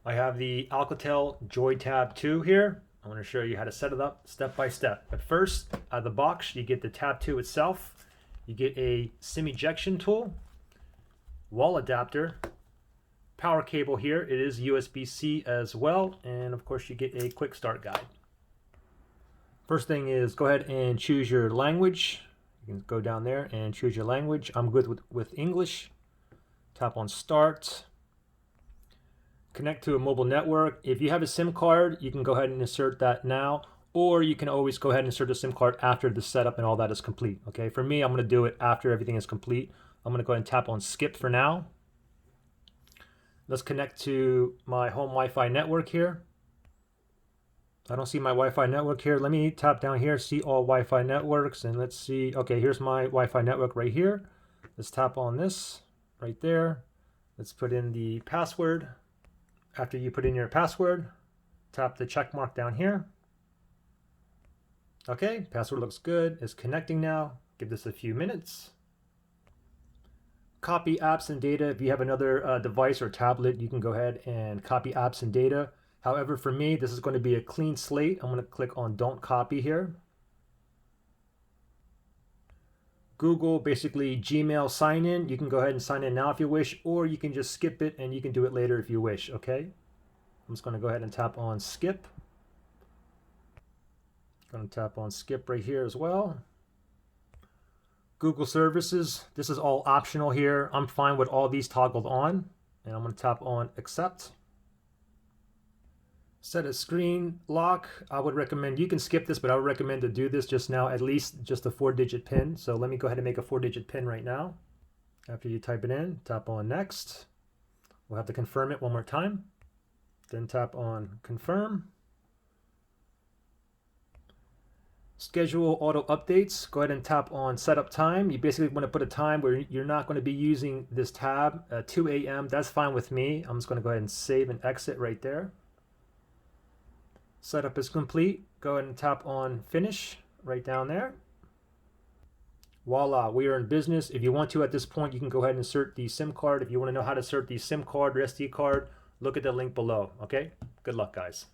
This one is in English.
I have the Alcatel Joy Tab 2 here. I'm going to show you how to set it up step by step. But first, out of the box, you get the Tab 2 itself. You get a SIM ejection tool, wall adapter, power cable here. It is USB-C as well. And of course, you get a quick start guide. First thing is go ahead and choose your language. You can go down there and choose your language. I'm good with English. Tap on Start. Connect to a mobile network. If you have a SIM card, you can go ahead and insert that now, or you can always go ahead and insert the SIM card after the setup and all that is complete. Okay, for me, I'm going to do it after everything is complete. I'm going to go ahead and tap on Skip for now. Let's connect to my home Wi-Fi network here. I don't see my Wi-Fi network here. Let me tap down here, see all Wi-Fi networks, and let's see. Okay, here's my Wi-Fi network right here. Let's tap on this right there. Let's put in the password. After you put in your password, tap the check mark down here. Okay, password looks good. It's connecting now. Give this a few minutes. Copy apps and data. If you have another device or tablet, you can go ahead and copy apps and data. However, for me, this is going to be a clean slate. I'm going to click on Don't Copy here. Google, basically Gmail sign in. You can go ahead and sign in now if you wish, or you can just skip it and you can do it later if you wish, okay? I'm just going to go ahead and tap on skip. Going to tap on skip right here as well. Google services, this is all optional here. I'm fine with all these toggled on, and I'm going to tap on accept. Set a screen lock. I would recommend, you can skip this, but I would recommend to do this just now, at least just a 4-digit PIN. So let me go ahead and make a 4-digit PIN right now. After you type it in, tap on next. We'll have to confirm it one more time. Then tap on confirm. Schedule auto updates. Go ahead and tap on setup time. You basically want to put a time where you're not going to be using this tab, 2 a.m. That's fine with me. I'm just going to go ahead and save and exit right there. Setup is complete. Go ahead and tap on finish right down there. Voila, we are in business. If you want to at this point, you can go ahead and insert the SIM card. If you want to know how to insert the SIM card or SD card, look at the link below. Okay, good luck, guys.